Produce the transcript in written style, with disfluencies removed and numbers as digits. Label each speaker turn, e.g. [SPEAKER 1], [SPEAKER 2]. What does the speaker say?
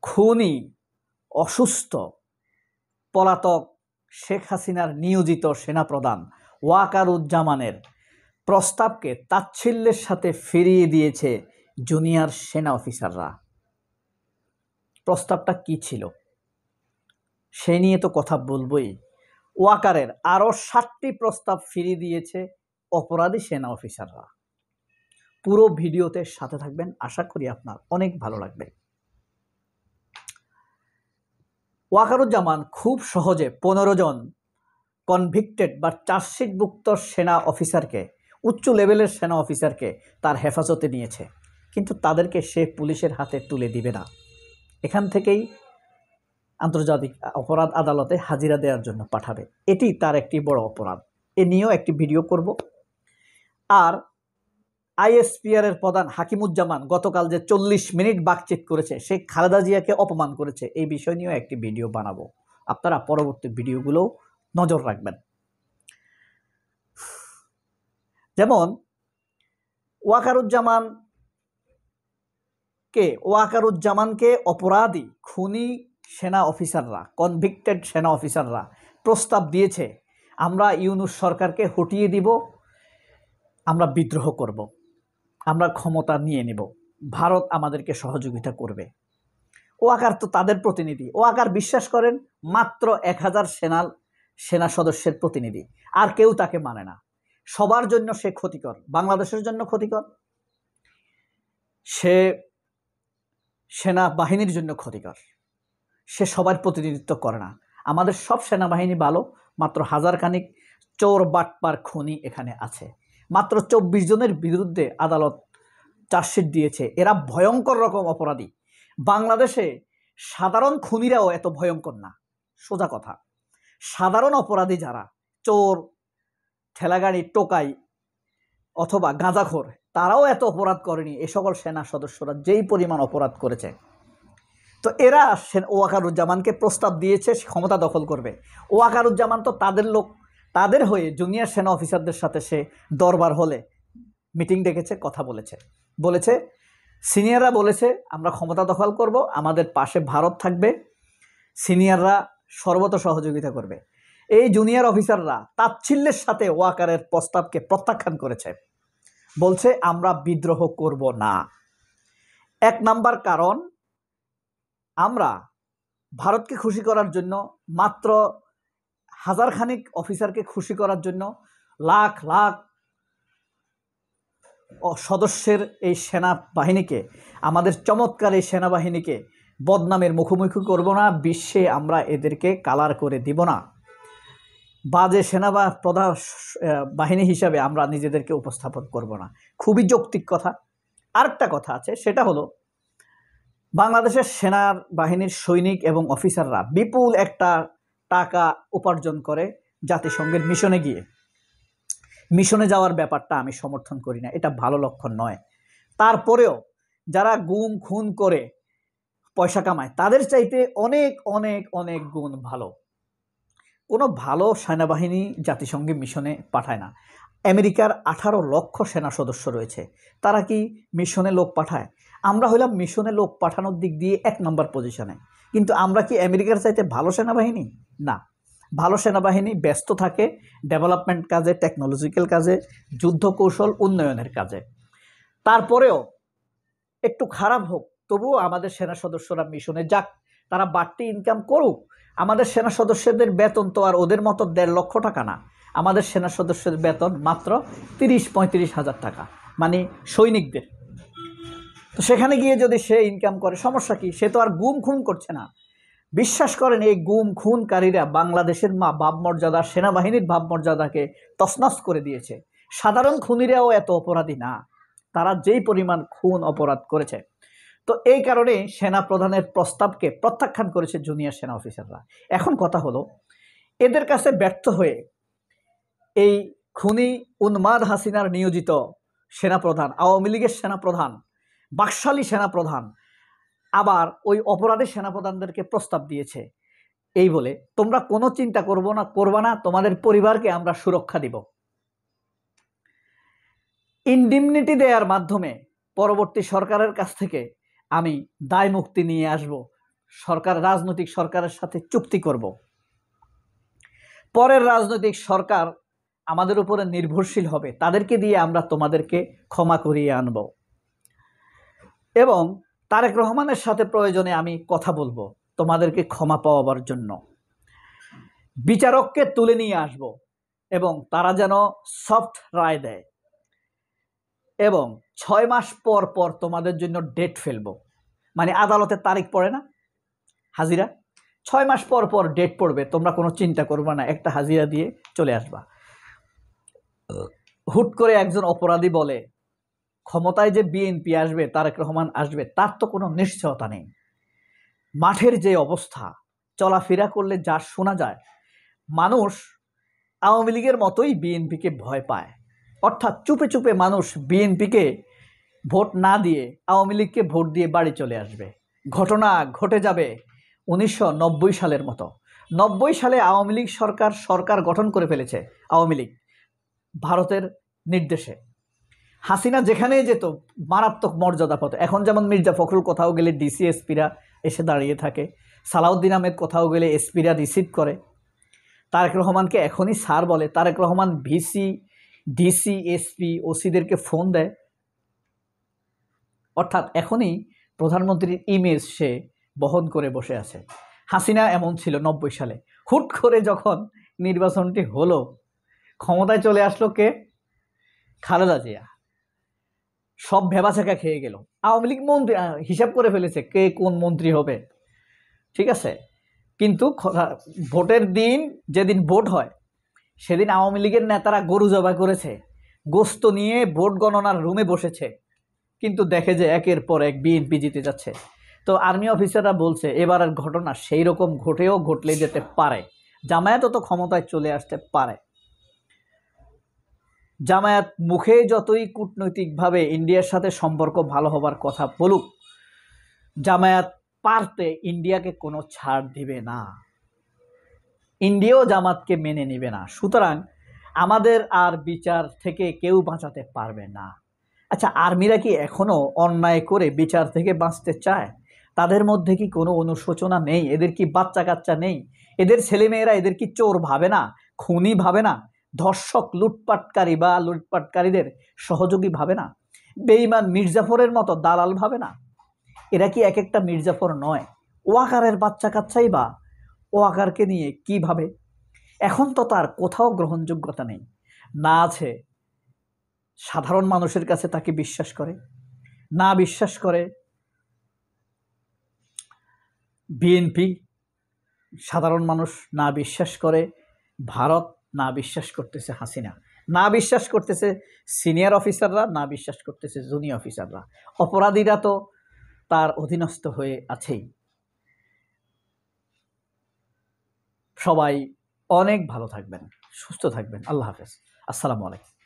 [SPEAKER 1] খুনি, অসুস্থ, পলাতক শেখ হাসিনার নিয়োজিত সেনাপ্রধান ওয়াকারুজ্জামানের প্রস্তাবকে তাচ্ছিল্যের সাথে ফিরিয়ে দিয়েছে জুনিয়র সেনা অফিসাররা। প্রস্তাবটা কি ছিল সে নিয়ে তো কথা বলবই। ওয়াকারের আরও 7টি প্রস্তাব ফিরিয়ে দিয়েছে অপরাধী সেনা অফিসাররা। পুরো ভিডিওতে সাথে থাকবেন, আশা করি আপনার অনেক ভালো লাগবে। ওয়াকারুজ্জামান খুব সহজে 15 জন কনভিক্টেড বা চার্জশিটভুক্ত সেনা অফিসারকে, উচ্চ লেভেলের সেনা অফিসারকে তার হেফাজতে নিয়েছে, কিন্তু তাদেরকে সে পুলিশের হাতে তুলে দিবে না। এখান থেকেই আন্তর্জাতিক অপরাধ আদালতে হাজিরা দেওয়ার জন্য পাঠাবে। এটি তার একটি বড় অপরাধ। এ নিয়েও একটি ভিডিও করব। আর আইএসপিআর এর প্রধান হাকিমুজ্জামান গতকাল যে 40 মিনিট বাকচিত করেছে, সে খালেদা জিয়াকে অপমান করেছে, এই বিষয় নিয়েও একটি ভিডিও বানাবো। আপনারা পরবর্তী ভিডিওগুলো নজর রাখবেন। যেমন ওয়াকারুজ্জামানকে অপরাধী খুনি সেনা অফিসাররা, কনভিক্টেড সেনা অফিসাররা প্রস্তাব দিয়েছে, আমরা ইউনূস সরকারকে হটিয়ে দিব, আমরা বিদ্রোহ করব, আমরা ক্ষমতা নিয়ে নেব, ভারত আমাদেরকে সহযোগিতা করবে। ওয়াকার তো তাদের প্রতিনিধি। ওয়াকার বিশ্বাস করেন মাত্র 1000 সেনা সদস্যের প্রতিনিধি, আর কেউ তাকে মানে না। সবার জন্য সে ক্ষতিকর, বাংলাদেশের জন্য ক্ষতিকর, সে সেনাবাহিনীর জন্য ক্ষতিকর। সে সবার প্রতিনিধিত্ব করে না। আমাদের সব সেনাবাহিনী ভালো, মাত্র 1000 খানিক চোর বাটপার খুনি এখানে আছে। মাত্র 24 জনের বিরুদ্ধে আদালত চার্জশিট দিয়েছে। এরা ভয়ঙ্কর রকম অপরাধী। বাংলাদেশে সাধারণ খুনিরাও এত ভয়ঙ্কর না। সোজা কথা, সাধারণ অপরাধী যারা চোর, ঠেলাগাড়ি, টোকাই অথবা গাঁজাখোর, তারাও এত অপরাধ করেনি এ সকল সেনা সদস্যরা যেই পরিমাণ অপরাধ করেছে। তো এরা ওয়াকারুজ্জামানকে প্রস্তাব দিয়েছে ক্ষমতা দখল করবে। ওয়াকারুজ্জামান তো তাদের লোক, তাদের হয়ে জুনিয়র সেনা অফিসারদের সাথে সে দরবার হলে মিটিং ডেকেছে, কথা বলেছে সিনিয়ররা বলেছে আমরা ক্ষমতা দখল করব, আমাদের পাশে ভারত থাকবে, সিনিয়ররা সর্বত সহযোগিতা করবে। এই জুনিয়র অফিসাররা তাচ্ছিল্যের সাথে ওয়াকারের প্রস্তাবকে প্রত্যাখ্যান করেছে, বলছে আমরা বিদ্রোহ করব না। 1 নাম্বার কারণ, আমরা ভারতকে খুশি করার জন্য, মাত্র 1000 খানিক অফিসারকে খুশি করার জন্য লাখ লাখ সদস্যের এই সেনাবাহিনীকে, আমাদের চমৎকার এই সেনাবাহিনীকে বদনামের মুখোমুখি করব না। বিশ্বে আমরা এদেরকে কালার করে দিব না। বাজে প্রধান বাহিনী হিসাবে আমরা নিজেদেরকে উপস্থাপন করব না। খুবই যৌক্তিক কথা। আরেকটা কথা আছে, সেটা হলো বাংলাদেশের সেনার বাহিনীর সৈনিক এবং অফিসাররা বিপুল একটা টাকা উপার্জন করে জাতিসংঘের মিশনে গিয়ে। মিশনে যাওয়ার ব্যাপারটা আমি সমর্থন করি না, এটা ভালো লক্ষণ নয়। তারপরেও যারা গুম খুন করে পয়সা কামায়, তাদের চাইতে অনেক অনেক অনেক গুণ ভালো। কোনো ভালো সেনাবাহিনী জাতিসংঘে মিশনে পাঠায় না। আমেরিকার 18 লক্ষ সেনা সদস্য রয়েছে, তারা কি মিশনে লোক পাঠায়? আমরা হইলাম মিশনে লোক পাঠানোর দিক দিয়ে 1 নম্বর পজিশনে, কিন্তু আমরা কি আমেরিকার চাইতে ভালো সেনাবাহিনী? না। ভালো সেনাবাহিনী ব্যস্ত থাকে ডেভেলপমেন্ট কাজে, টেকনোলজিক্যাল কাজে, যুদ্ধ কৌশল উন্নয়নের কাজে। তারপরেও একটু খারাপ হোক, তবুও আমাদের সেনা সদস্যরা মিশনে যাক, তারা বাড়তি ইনকাম করুক। আমাদের সেনা সদস্যদের বেতন তো আর ওদের মতো 1.5 লক্ষ টাকা না। আমাদের সেনা সদস্যের বেতন মাত্র 30-35 হাজার টাকা, মানে সৈনিকদের। তো সেখানে গিয়ে যদি সে ইনকাম করে, সমস্যা কি? সে তো আর গুম খুন করছে না। বিশ্বাস করেন, এই গুম খুনকারীরা বাংলাদেশের ভাবমর্যাদা, সেনাবাহিনীর ভাবমর্যাদাকে তছনছ করে দিয়েছে। সাধারণ খুনিরাও এত অপরাধী না, তারা যেই পরিমাণ খুন অপরাধ করেছে। তো এই কারণে সেনা প্রধানের প্রস্তাবকে প্রত্যাখ্যান করেছে জুনিয়র সেনা অফিসাররা। এখন কথা হলো, এদের কাছে ব্যর্থ হয়ে এই খুনি উন্মাদ হাসিনার নিয়োজিত সেনাপ্রধান, আওয়ামী লীগের সেনাপ্রধান, বাকশালী সেনাপ্রধান আবার ওই অপরাধী সেনাপ্রধানদেরকে প্রস্তাব দিয়েছে এই বলে, তোমরা কোনো চিন্তা করবা না, তোমাদের পরিবারকে আমরা সুরক্ষা দিব। ইনডিমনিটি দেওয়ার মাধ্যমে পরবর্তী সরকারের কাছ থেকে আমি দায় মুক্তি নিয়ে আসব। রাজনৈতিক সরকারের সাথে চুক্তি করব। পরের রাজনৈতিক সরকার আমাদের উপরে নির্ভরশীল হবে, তাদেরকে দিয়ে আমরা তোমাদেরকে ক্ষমা করিয়ে আনব। এবং তারেক রহমানের সাথে প্রয়োজনে আমি কথা বলবো তোমাদেরকে ক্ষমা পাওয়াবার জন্য। বিচারককে তুলে নিয়ে আসব এবং তারা যেন সফট রায় দেয়, এবং 6 মাস পর পর তোমাদের জন্য ডেট ফেলবো। মানে আদালতের তারিখ পড়ে না, হাজিরা 6 মাস পর পর ডেট পড়বে, তোমরা কোনো চিন্তা করবে না, একটা হাজিরা দিয়ে চলে আসবা। হুট করে একজন অপরাধী বলে ক্ষমতায় যে বিএনপি আসবে, তারেক রহমান আসবে, তার তো কোনো নিশ্চয়তা নেই। মাঠের যে অবস্থা, চলাফেরা করলে যা শোনা যায়, মানুষ আওয়ামী লীগের মতোই বিএনপিকে ভয় পায়। অর্থাৎ চুপে চুপে মানুষ বিএনপিকে ভোট না দিয়ে আওয়ামী লীগকে ভোট দিয়ে বাড়ি চলে আসবে। ঘটনা ঘটে যাবে 1990 সালের মতো। 90 সালে আওয়ামী লীগ সরকার গঠন করে ফেলেছে আওয়ামী লীগ ভারতের নির্দেশে। হাসিনা যেখানেই যেত মারাত্মক মর্যাদা পেত। এখন যেমন মির্জা ফখরুল কোথাও গেলে ডিসি এসপিরা এসে দাঁড়িয়ে থাকে, সালাউদ্দিন আহমেদ কোথাও গেলে এসপিরা রিসিভ করে, তারেক রহমানকে এখনই স্যার বলে, Tarique Rahman VC DC SP ওসিদেরকে ফোন দেয়। অর্থাৎ এখনই প্রধানমন্ত্রীর ইমেজ সে বহন করে বসে আছে। হাসিনা এমন ছিল 90 সালে। হুট করে যখন নির্বাচনটি হলো, ক্ষমতায় চলে আসলো কে? খালেদা জিয়া। সব ভেবাচাকা খেয়ে গেল। আওয়ামী লীগ মন্ত্রী হিসাব করে ফেলেছে কে কোন মন্ত্রী হবে, ঠিক আছে। কিন্তু ভোটের দিন, যেদিন ভোট হয়, সেদিন আওয়ামী লীগের নেতারা গরু জবাই করেছে, গোস্ত নিয়ে ভোট গণনার রুমে বসেছে, কিন্তু দেখে যে একের পর এক বিএনপি জিতে যাচ্ছে। তো আর্মি অফিসাররা বলছে এবারের ঘটনা সেই রকম ঘটলে যেতে পারে, জামায়াতও তো ক্ষমতায় চলে আসতে পারে। জামায়াত মুখে যতই কূটনৈতিকভাবে ইন্ডিয়ার সাথে সম্পর্ক ভালো হবার কথা বলুক, জামায়াত পারতে ইন্ডিয়াকে কোনো ছাড় দিবে না, ইন্ডিয়াও জামাতকে মেনে নেবে না। সুতরাং আমাদের আর বিচার থেকে কেউ বাঁচাতে পারবে না। আচ্ছা, আর্মিরা কি এখনো অন্যায় করে বিচার থেকে বাঁচতে চায়? তাদের মধ্যে কি কোনো অনুশোচনা নেই? এদের কি বাচ্চা কাচ্চা নেই? এদের ছেলেমেয়েরা এদের কি চোর ভাবে না, খুনি ভাবে না, ধর্ষক লুটপাটকারী বা লুটপাটকারীদের সহযোগী ভাবে না, বেঈমান মির্জাফরের মতো দালাল ভাবে না? এরা কি এক একটা মির্জাফর নয়? ওয়াকারের বাচ্চা কাচ্চাই বা ওয়াকারকে নিয়ে কি ভাবে? এখন তো তার কোথাও গ্রহণযোগ্যতা নেই, না আছে সাধারণ মানুষের কাছে তাকে বিশ্বাস করে, না বিশ্বাস করে বিএনপি সাধারণ মানুষ, না বিশ্বাস করে ভারত, না বিশ্বাস করতেছে হাসিনা, না বিশ্বাস করতেছে সিনিয়র অফিসাররা, না বিশ্বাস করতেছে জুনিয়র অফিসাররা। অপরাধীরা তো তার অধীনস্থ হয়ে আছেই। সবাই অনেক ভালো থাকবেন, সুস্থ থাকবেন। আল্লাহ হাফেজ। আসসালামু আলাইকুম।